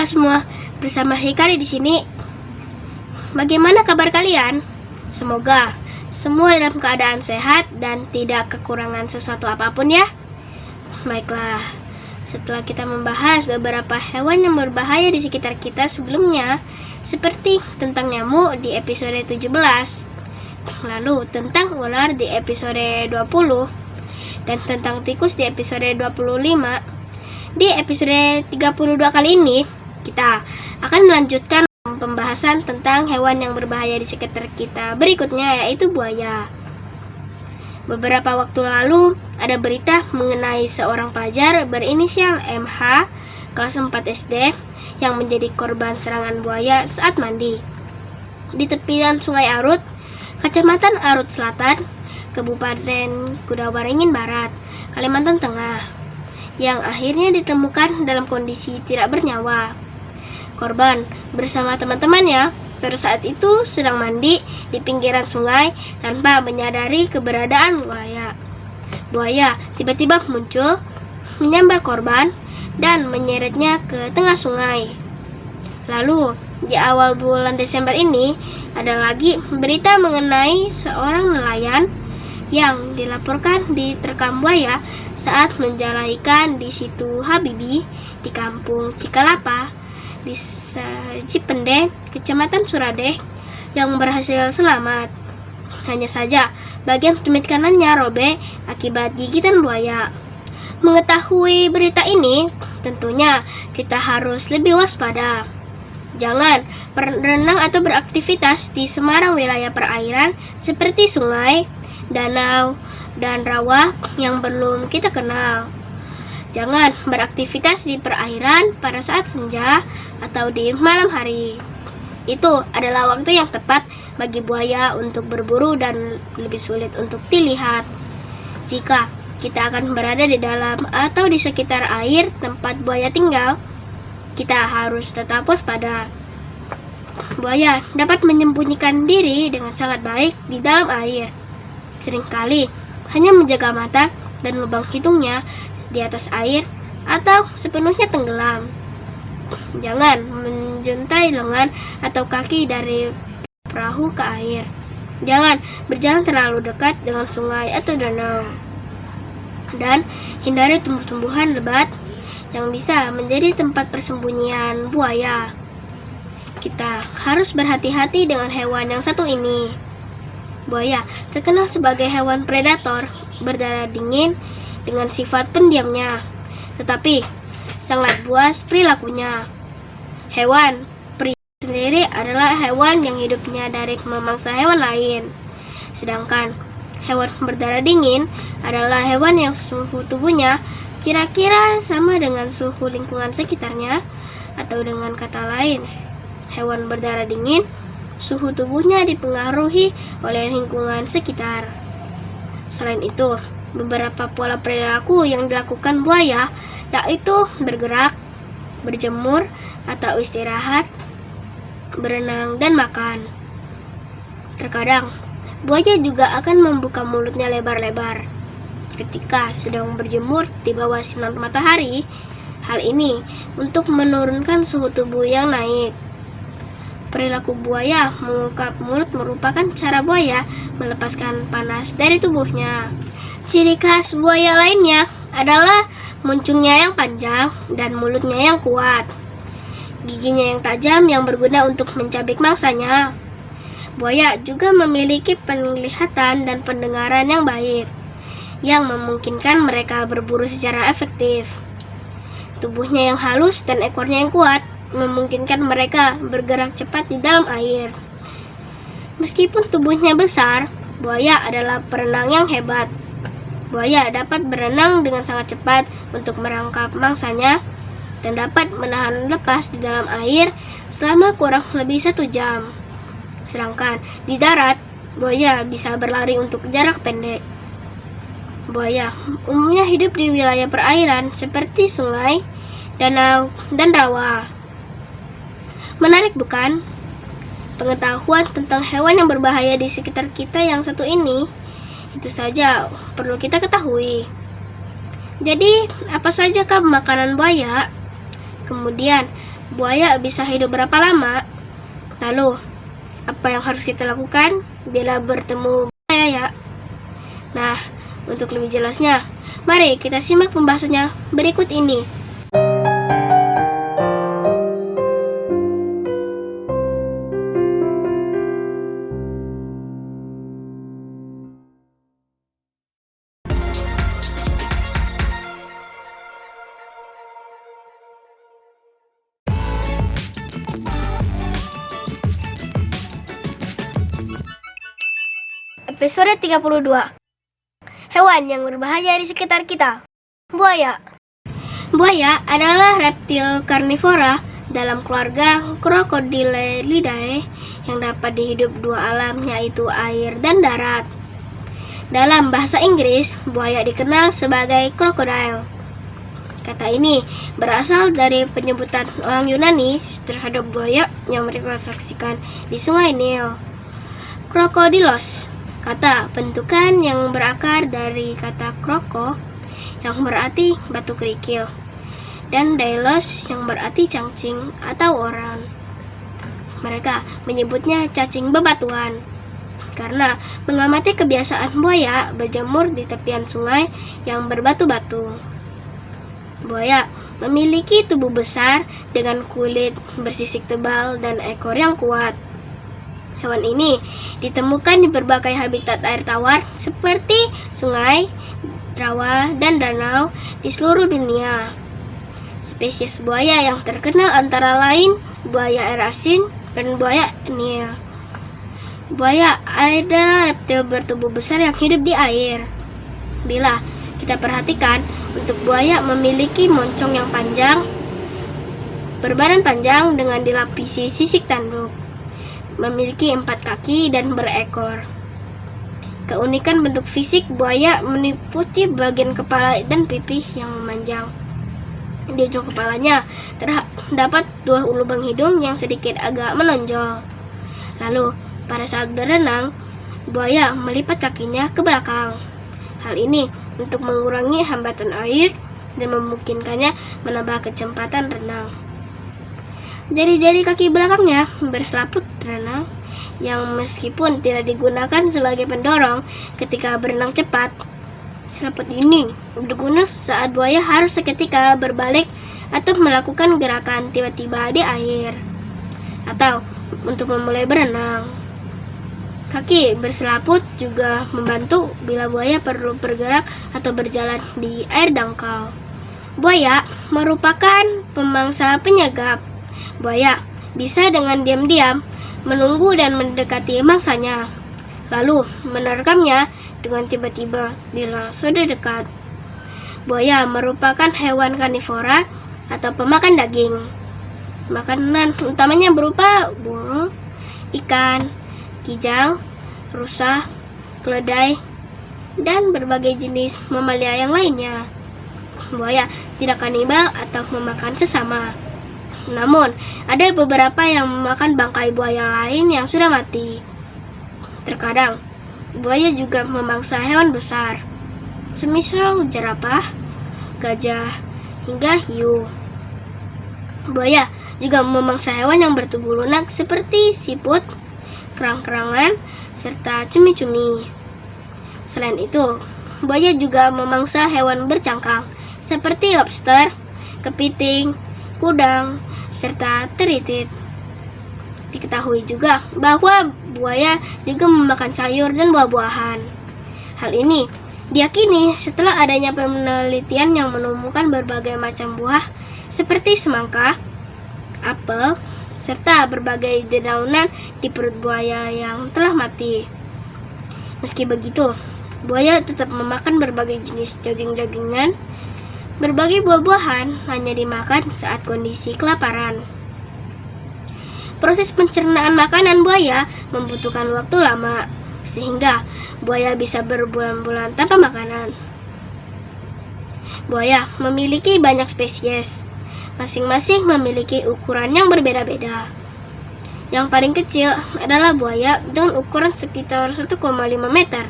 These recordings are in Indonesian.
semua, bersama Hikari di sini. Bagaimana kabar kalian? Semoga semua dalam keadaan sehat dan tidak kekurangan sesuatu apapun ya. Baiklah, setelah kita membahas beberapa hewan yang berbahaya di sekitar kita sebelumnya, seperti tentang nyamuk di episode 17, lalu tentang ular di episode 20, dan tentang tikus di episode 25, di episode 32 kali ini, kita akan melanjutkan pembahasan tentang hewan yang berbahaya di sekitar kita berikutnya, yaitu buaya. Beberapa waktu lalu, ada berita mengenai seorang pelajar berinisial MH, kelas 4 SD, yang menjadi korban serangan buaya saat mandi di tepian Sungai Arut, Kecamatan Arut Selatan, Kabupaten Kudawaringin Barat, Kalimantan Tengah, yang akhirnya ditemukan dalam kondisi tidak bernyawa. Korban bersama teman-temannya pada saat itu sedang mandi di pinggiran sungai tanpa menyadari keberadaan buaya. Buaya tiba-tiba muncul, menyambar korban, dan menyeretnya ke tengah sungai. Lalu, di awal bulan Desember ini, ada lagi berita mengenai seorang nelayan yang dilaporkan diterkam buaya saat menjala ikan di situ Habibi di kampung Cikalapa, Desa Cipende, Kecamatan Suradeh, yang berhasil selamat. Hanya saja, bagian tumit kanannya robek akibat gigitan buaya. Mengetahui berita ini, tentunya kita harus lebih waspada. Jangan berenang atau beraktivitas di semarang wilayah perairan seperti sungai, danau, dan rawa yang belum kita kenal. Jangan beraktivitas di perairan pada saat senja atau di malam hari. Itu adalah waktu yang tepat bagi buaya untuk berburu dan lebih sulit untuk dilihat. Jika kita akan berada di dalam atau di sekitar air tempat buaya tinggal, kita harus tetap waspada. Buaya dapat menyembunyikan diri dengan sangat baik di dalam air. Seringkali hanya menjaga mata dan lubang hidungnya di atas air atau sepenuhnya tenggelam. Jangan menjuntai lengan atau kaki dari perahu ke air. Jangan berjalan terlalu dekat dengan sungai atau danau. Dan hindari tumbuh-tumbuhan lebat yang bisa menjadi tempat persembunyian buaya. Kita harus berhati-hati dengan hewan yang satu ini. Buaya terkenal sebagai hewan predator berdarah dingin dengan sifat pendiamnya, tetapi sangat buas perilakunya. Hewan peri sendiri adalah hewan yang hidupnya dari memangsa hewan lain, sedangkan hewan berdarah dingin adalah hewan yang suhu tubuhnya kira-kira sama dengan suhu lingkungan sekitarnya, atau dengan kata lain, hewan berdarah dingin suhu tubuhnya dipengaruhi oleh lingkungan sekitar. Selain itu, beberapa pola perilaku yang dilakukan buaya yaitu bergerak, berjemur atau istirahat, berenang, dan makan. Terkadang, buaya juga akan membuka mulutnya lebar-lebar ketika sedang berjemur di bawah sinar matahari. Hal ini untuk menurunkan suhu tubuh yang naik. Perilaku buaya mengungkap mulut merupakan cara buaya melepaskan panas dari tubuhnya. Ciri khas buaya lainnya adalah muncungnya yang panjang dan mulutnya yang kuat. Giginya yang tajam yang berguna untuk mencabik mangsanya. Buaya juga memiliki penglihatan dan pendengaran yang baik, yang memungkinkan mereka berburu secara efektif. Tubuhnya yang halus dan ekornya yang kuat memungkinkan mereka bergerak cepat di dalam air. Meskipun tubuhnya besar, buaya adalah perenang yang hebat. Buaya dapat berenang dengan sangat cepat untuk merangkap mangsanya dan dapat menahan lepas di dalam air selama kurang lebih 1 jam. Sedangkan di darat, buaya bisa berlari untuk jarak pendek. Buaya umumnya hidup di wilayah perairan seperti sungai, danau, dan rawa. Menarik bukan? Pengetahuan tentang hewan yang berbahaya di sekitar kita yang satu ini, itu saja perlu kita ketahui. Jadi, apa sajakah makanan buaya? Kemudian, buaya bisa hidup berapa lama? Lalu, apa yang harus kita lakukan bila bertemu buaya ya? Nah, untuk lebih jelasnya, mari kita simak pembahasannya berikut ini. Episode 32. Hewan yang berbahaya di sekitar kita. Buaya. Buaya adalah reptil karnivora dalam keluarga Crocodilidae yang dapat dihidup dua alam, yaitu air dan darat. Dalam bahasa Inggris, buaya dikenal sebagai crocodile. Kata ini berasal dari penyebutan orang Yunani terhadap buaya yang mereka saksikan di Sungai Nil. Crocodilos, kata bentukan yang berakar dari kata kroko yang berarti batu kerikil dan dailos yang berarti cacing atau orang. Mereka menyebutnya cacing bebatuan karena mengamati kebiasaan buaya berjemur di tepian sungai yang berbatu-batu. Buaya memiliki tubuh besar dengan kulit bersisik tebal dan ekor yang kuat. Hewan ini ditemukan di berbagai habitat air tawar seperti sungai, rawa, dan danau di seluruh dunia. Spesies buaya yang terkenal antara lain buaya air asin dan buaya Nil. Buaya adalah reptil bertubuh besar yang hidup di air. Bila kita perhatikan, untuk buaya memiliki moncong yang panjang, berbadan panjang dengan dilapisi sisik tanduk. Memiliki 4 kaki dan berekor. Keunikan bentuk fisik buaya meliputi bagian kepala dan pipi yang memanjang. Di ujung kepalanya terdapat 2 lubang hidung yang sedikit agak menonjol. Lalu, pada saat berenang, buaya melipat kakinya ke belakang. Hal ini untuk mengurangi hambatan air dan memungkinkannya menambah kecepatan renang. Jari-jari kaki belakangnya berselaput renang yang meskipun tidak digunakan sebagai pendorong ketika berenang cepat. Selaput ini berguna saat buaya harus seketika berbalik atau melakukan gerakan tiba-tiba di air atau untuk memulai berenang. Kaki berselaput juga membantu bila buaya perlu bergerak atau berjalan di air dangkal. Buaya merupakan pemangsa penyergap. Buaya bisa dengan diam-diam menunggu dan mendekati mangsanya, lalu menerkamnya dengan tiba-tiba bila sudah dekat. Buaya merupakan hewan karnivora atau pemakan daging. Makanan utamanya berupa burung, ikan, kijang, rusa, keledai, dan berbagai jenis mamalia yang lainnya. Buaya tidak kanibal atau memakan sesama. Namun, ada beberapa yang memakan bangkai buaya lain yang sudah mati. Terkadang, buaya juga memangsa hewan besar, semisal jerapah, gajah, hingga hiu. Buaya juga memangsa hewan yang bertubuh lunak seperti siput, kerang-kerangan, serta cumi-cumi. Selain itu, buaya juga memangsa hewan bercangkang seperti lobster, kepiting, udang, serta teritit. Diketahui juga bahwa buaya juga memakan sayur dan buah-buahan. Hal ini diyakini setelah adanya penelitian yang menemukan berbagai macam buah seperti semangka, apel, serta berbagai dedaunan di perut buaya yang telah mati. Meski begitu, buaya tetap memakan berbagai jenis daging-dagingan. Berbagai buah-buahan hanya dimakan saat kondisi kelaparan. Proses pencernaan makanan buaya membutuhkan waktu lama, sehingga buaya bisa berbulan-bulan tanpa makanan. Buaya memiliki banyak spesies, masing-masing memiliki ukuran yang berbeda-beda. Yang paling kecil adalah buaya dengan ukuran sekitar 1,5 meter.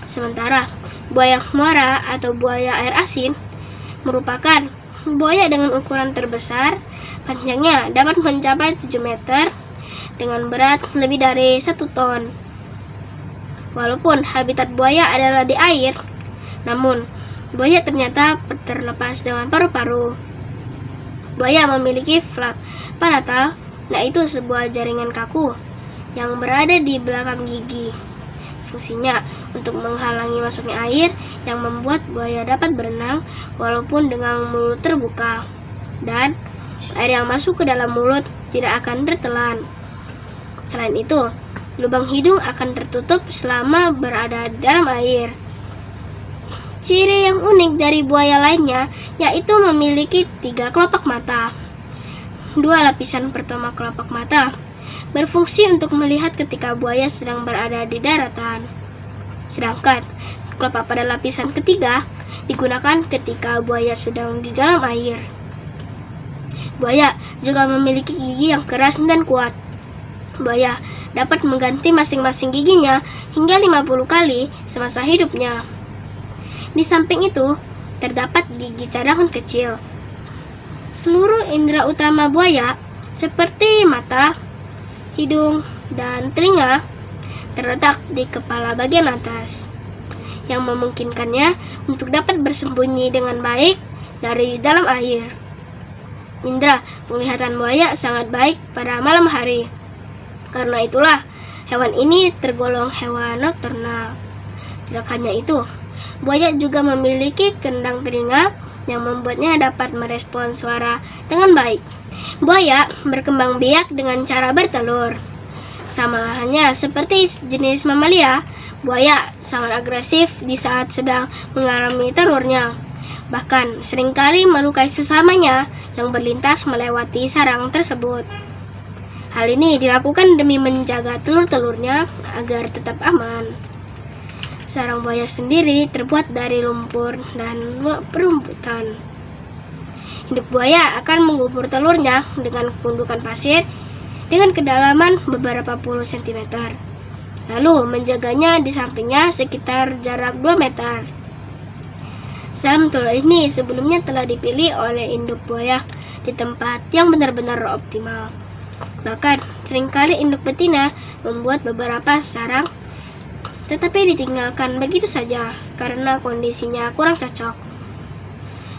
Sementara buaya muara atau buaya air asin merupakan Buaya dengan ukuran terbesar, panjangnya dapat mencapai 7 meter dengan berat lebih dari 1 ton. Walaupun habitat buaya adalah di air, namun buaya ternyata terlepas dengan paru-paru. Buaya memiliki flap palatal, yaitu sebuah jaringan kaku yang berada di belakang gigi. Fungsinya untuk menghalangi masuknya air yang membuat buaya dapat berenang walaupun dengan mulut terbuka. Dan air yang masuk ke dalam mulut tidak akan tertelan. Selain itu, lubang hidung akan tertutup selama berada dalam air. Ciri yang unik dari buaya lainnya yaitu memiliki 3 kelopak mata. 2 lapisan pertama kelopak mata berfungsi untuk melihat ketika buaya sedang berada di daratan. Sedangkan kelopak pada lapisan ketiga digunakan ketika buaya sedang di dalam air. Buaya juga memiliki gigi yang keras dan kuat. Buaya dapat mengganti masing-masing giginya hingga 50 kali semasa hidupnya. Di samping itu, terdapat gigi cadangan kecil. Seluruh indera utama buaya, seperti mata, hidung, dan telinga, terletak di kepala bagian atas, yang memungkinkannya untuk dapat bersembunyi dengan baik dari dalam air. Indera penglihatan buaya sangat baik pada malam hari. Karena itulah, hewan ini tergolong hewan nokturnal. Tidak hanya itu, buaya juga memiliki kendang telinga yang membuatnya dapat merespons suara dengan baik. Buaya berkembang biak dengan cara bertelur. Sama halnya seperti jenis mamalia, buaya sangat agresif di saat sedang mengalami telurnya. Bahkan seringkali melukai sesamanya yang berlintas melewati sarang tersebut. Hal ini dilakukan demi menjaga telur-telurnya agar tetap aman. Sarang buaya sendiri terbuat dari lumpur dan perumputan. Induk buaya akan mengubur telurnya dengan gundukan pasir dengan kedalaman beberapa puluh cm. Lalu menjaganya di sampingnya sekitar jarak 2 meter. Sarang telur ini sebelumnya telah dipilih oleh induk buaya di tempat yang benar-benar optimal. Bahkan seringkali induk betina membuat beberapa sarang tetapi ditinggalkan begitu saja karena kondisinya kurang cocok.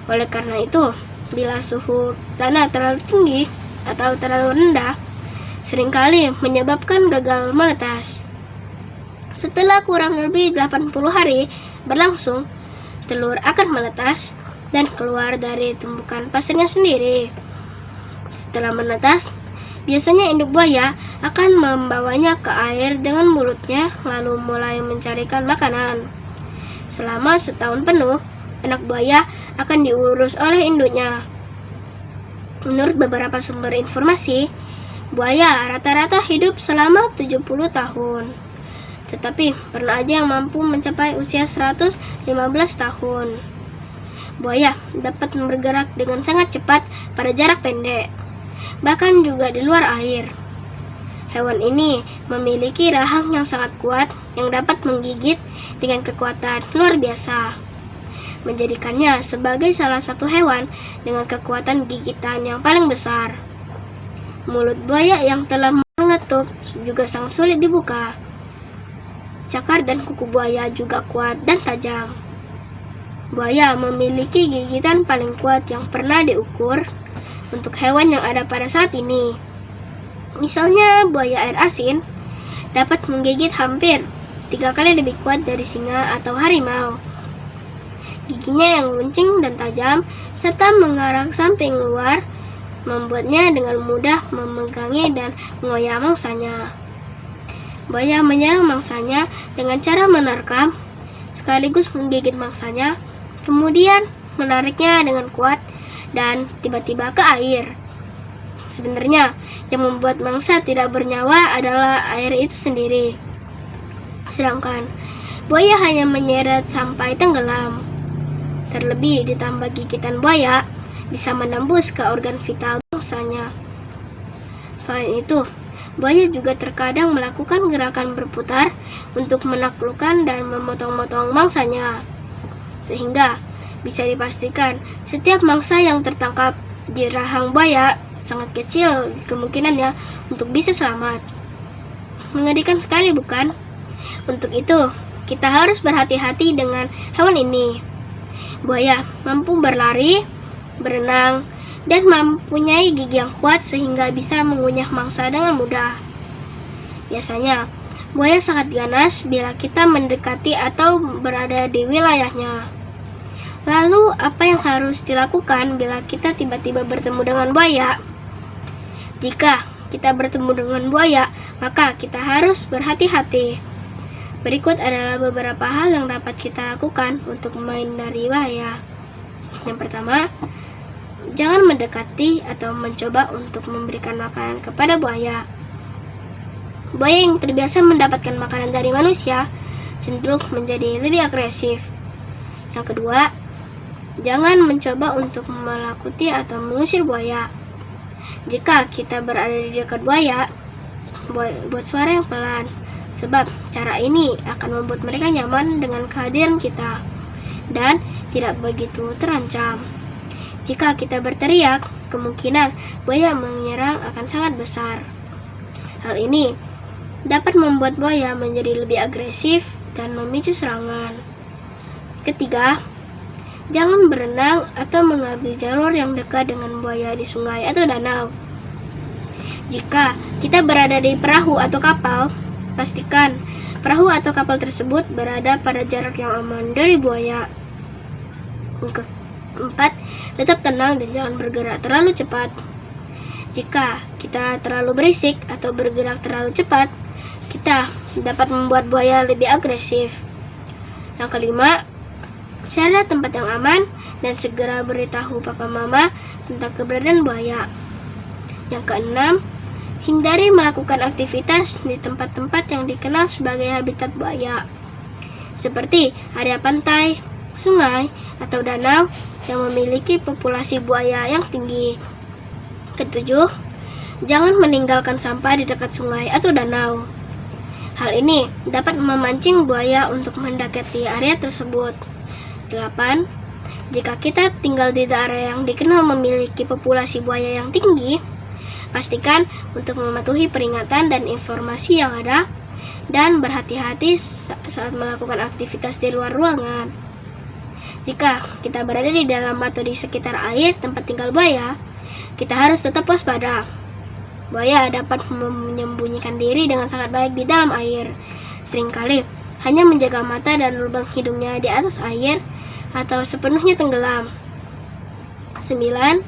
Oleh karena itu, bila suhu tanah terlalu tinggi atau terlalu rendah, seringkali menyebabkan gagal menetas. Setelah kurang lebih 80 hari berlangsung, telur akan menetas dan keluar dari tumpukan pasirnya sendiri. Setelah menetas, biasanya induk buaya akan membawanya ke air dengan mulutnya lalu mulai mencarikan makanan. Selama setahun penuh, anak buaya akan diurus oleh induknya. Menurut beberapa sumber informasi, buaya rata-rata hidup selama 70 tahun. Tetapi pernah aja yang mampu mencapai usia 115 tahun. Buaya dapat bergerak dengan sangat cepat pada jarak pendek, bahkan juga di luar air. Hewan ini memiliki rahang yang sangat kuat yang dapat menggigit dengan kekuatan luar biasa, menjadikannya sebagai salah satu hewan dengan kekuatan gigitan yang paling besar. Mulut buaya yang telah mengetuk juga sangat sulit dibuka. Cakar dan kuku buaya juga kuat dan tajam. Buaya memiliki gigitan paling kuat yang pernah diukur untuk hewan yang ada pada saat ini. Misalnya buaya air asin dapat menggigit hampir 3 kali lebih kuat dari singa atau harimau. Giginya yang runcing dan tajam serta mengarah samping luar membuatnya dengan mudah memegangi dan mengoyak mangsanya. Buaya menyerang mangsanya dengan cara menerkam sekaligus menggigit mangsanya, kemudian menariknya dengan kuat dan tiba-tiba ke air. Sebenarnya yang membuat mangsa tidak bernyawa adalah air itu sendiri. Sedangkan buaya hanya menyeret sampai tenggelam. Terlebih ditambah gigitan buaya bisa menembus ke organ vital mangsanya. Selain itu, buaya juga terkadang melakukan gerakan berputar untuk menaklukkan dan memotong-motong mangsanya, sehingga Bisa dipastikan, setiap mangsa yang tertangkap di rahang buaya sangat kecil kemungkinannya untuk bisa selamat. Mengerikan sekali, bukan? Untuk itu, kita harus berhati-hati dengan hewan ini. Buaya mampu berlari, berenang, dan mempunyai gigi yang kuat sehingga bisa mengunyah mangsa dengan mudah. Biasanya, buaya sangat ganas bila kita mendekati atau berada di wilayahnya. Lalu, apa yang harus dilakukan bila kita tiba-tiba bertemu dengan buaya? Jika kita bertemu dengan buaya, maka kita harus berhati-hati. Berikut adalah beberapa hal yang dapat kita lakukan untuk menghindari buaya. Yang pertama, jangan mendekati atau mencoba untuk memberikan makanan kepada buaya. Buaya yang terbiasa mendapatkan makanan dari manusia cenderung menjadi lebih agresif. Yang kedua, jangan mencoba untuk menakuti atau mengusir buaya. Jika kita berada di dekat buaya, buat suara yang pelan, sebab cara ini akan membuat mereka nyaman dengan kehadiran kita dan tidak begitu terancam. Jika kita berteriak, kemungkinan buaya menyerang akan sangat besar. Hal ini dapat membuat buaya menjadi lebih agresif dan memicu serangan. Ketiga, jangan berenang atau mengambil jalur yang dekat dengan buaya di sungai atau danau. Jika kita berada di perahu atau kapal, pastikan perahu atau kapal tersebut berada pada jarak yang aman dari buaya. Keempat, tetap tenang dan jangan bergerak terlalu cepat. Jika kita terlalu berisik atau bergerak terlalu cepat, kita dapat membuat buaya lebih agresif. Yang kelima, cari tempat yang aman dan segera beritahu papa mama tentang keberadaan buaya. Yang keenam, hindari melakukan aktivitas di tempat-tempat yang dikenal sebagai habitat buaya, seperti area pantai, sungai, atau danau yang memiliki populasi buaya yang tinggi. Ketujuh, jangan meninggalkan sampah di dekat sungai atau danau. Hal ini dapat memancing buaya untuk mendekati area tersebut. 8. Jika kita tinggal di daerah yang dikenal memiliki populasi buaya yang tinggi, pastikan untuk mematuhi peringatan dan informasi yang ada dan berhati-hati saat melakukan aktivitas di luar ruangan. Jika kita berada di dalam atau di sekitar air tempat tinggal buaya, kita harus tetap waspada. Buaya dapat menyembunyikan diri dengan sangat baik di dalam air. Seringkali hanya menjaga mata dan lubang hidungnya di atas air atau sepenuhnya tenggelam. 9.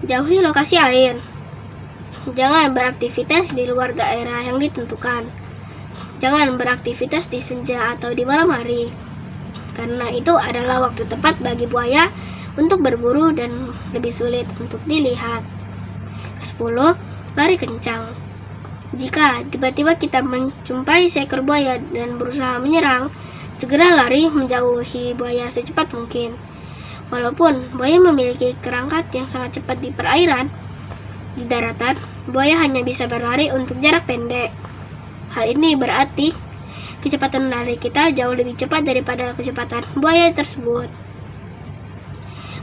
Jauhi lokasi air. Jangan beraktivitas di luar daerah yang ditentukan. Jangan beraktivitas di senja atau di malam hari, karena itu adalah waktu tepat bagi buaya untuk berburu dan lebih sulit untuk dilihat. 10. Lari kencang. Jika tiba-tiba kita menjumpai seekor buaya dan berusaha menyerang, segera lari menjauhi buaya secepat mungkin. Walaupun buaya memiliki kerangkat yang sangat cepat di perairan, di daratan, buaya hanya bisa berlari untuk jarak pendek. Hal ini berarti kecepatan lari kita jauh lebih cepat daripada kecepatan buaya tersebut.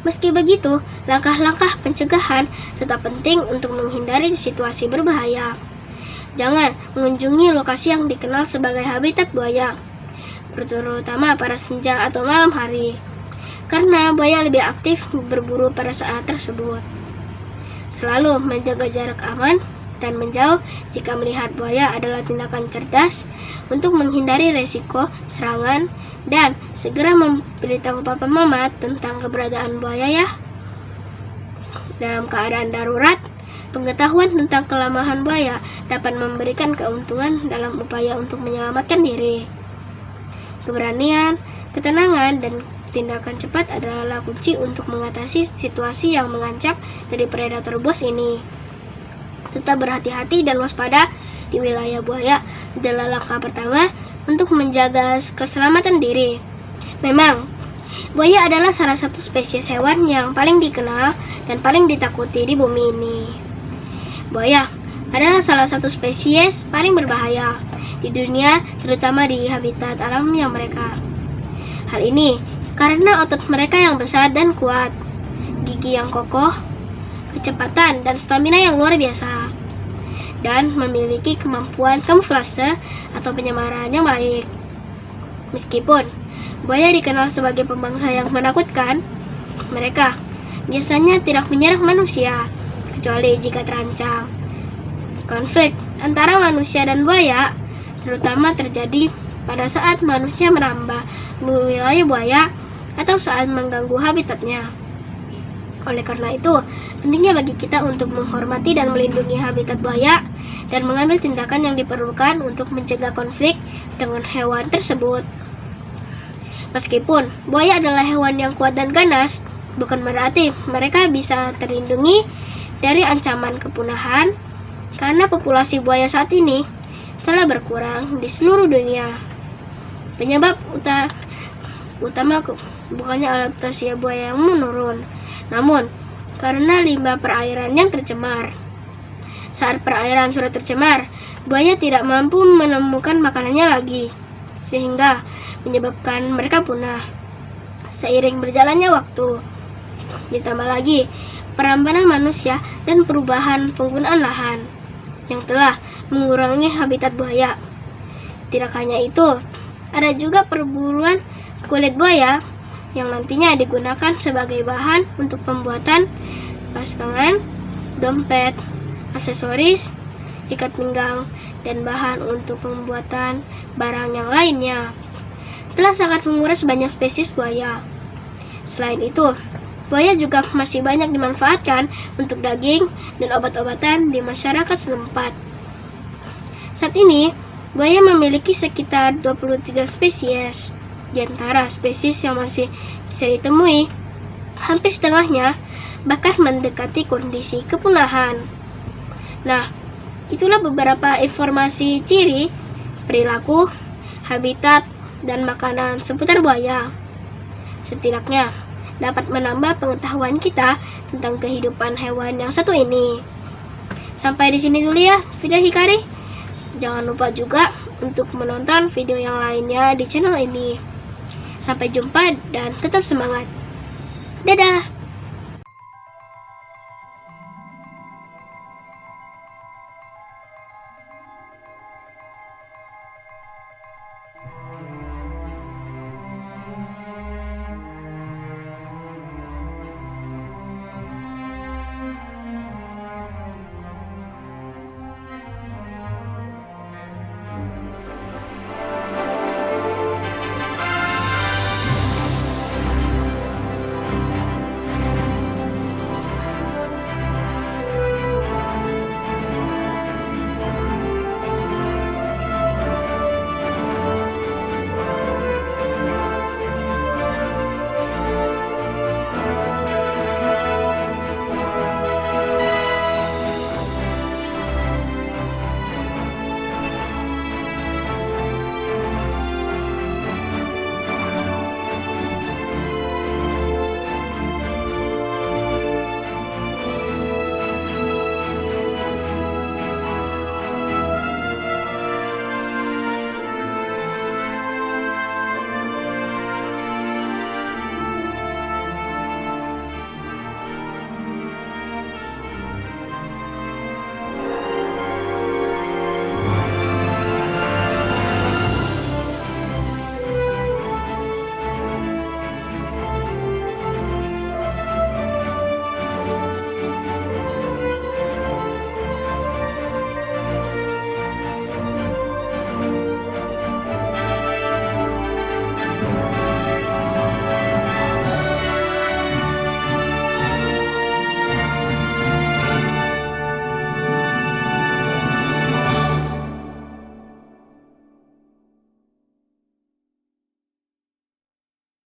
Meski begitu, langkah-langkah pencegahan tetap penting untuk menghindari situasi berbahaya. Jangan mengunjungi lokasi yang dikenal sebagai habitat buaya, terutama pada senja atau malam hari, karena buaya lebih aktif berburu pada saat tersebut. Selalu menjaga jarak aman dan menjauh jika melihat buaya adalah tindakan cerdas untuk menghindari resiko serangan, dan segera memberitahu papa mama tentang keberadaan buaya ya. Dalam keadaan darurat, pengetahuan tentang kelemahan buaya dapat memberikan keuntungan dalam upaya untuk menyelamatkan diri. Keberanian, ketenangan, dan tindakan cepat adalah kunci untuk mengatasi situasi yang mengancam dari predator buas ini. Tetap berhati-hati dan waspada di wilayah buaya adalah langkah pertama untuk menjaga keselamatan diri. Memang, buaya adalah salah satu spesies hewan yang paling dikenal dan paling ditakuti di bumi ini. Buaya adalah salah satu spesies paling berbahaya di dunia, terutama di habitat alam yang mereka. Hal ini karena otot mereka yang besar dan kuat, gigi yang kokoh, kecepatan dan stamina yang luar biasa, dan memiliki kemampuan kamuflase atau penyamaran yang baik. Meskipun buaya dikenal sebagai pembangsa yang menakutkan, mereka biasanya tidak menyerang manusia, kecuali jika terancam. Konflik antara manusia dan buaya terutama terjadi pada saat manusia menambah wilayah buaya atau saat mengganggu habitatnya. Oleh karena itu, pentingnya bagi kita untuk menghormati dan melindungi habitat buaya dan mengambil tindakan yang diperlukan untuk mencegah konflik dengan hewan tersebut. Meskipun buaya adalah hewan yang kuat dan ganas, bukan berarti mereka bisa terlindungi dari ancaman kepunahan, karena populasi buaya saat ini telah berkurang di seluruh dunia. Penyebab utama bukannya adaptasi buaya yang menurun, namun karena limbah perairan yang tercemar. Saat perairan sudah tercemar, buaya tidak mampu menemukan makanannya lagi, sehingga menyebabkan mereka punah. Seiring berjalannya waktu, ditambah lagi perambanan manusia dan perubahan penggunaan lahan yang telah mengurangi habitat buaya. Tidak hanya itu, ada juga perburuan kulit buaya yang nantinya digunakan sebagai bahan untuk pembuatan tas tangan, dompet, aksesoris, ikat pinggang, dan bahan untuk pembuatan barang yang lainnya. Telah sangat menguras banyak spesies buaya. Selain itu, buaya juga masih banyak dimanfaatkan untuk daging dan obat-obatan di masyarakat setempat. Saat ini, buaya memiliki sekitar 23 spesies. Di antara spesies yang masih bisa ditemui, hampir setengahnya bahkan mendekati kondisi kepunahan. Nah, itulah beberapa informasi ciri, perilaku, habitat, dan makanan seputar buaya. Setidaknya dapat menambah pengetahuan kita tentang kehidupan hewan yang satu ini. Sampai di sini dulu ya video Hikari. Jangan lupa juga untuk menonton video yang lainnya di channel ini. Sampai jumpa dan tetap semangat. Dadah!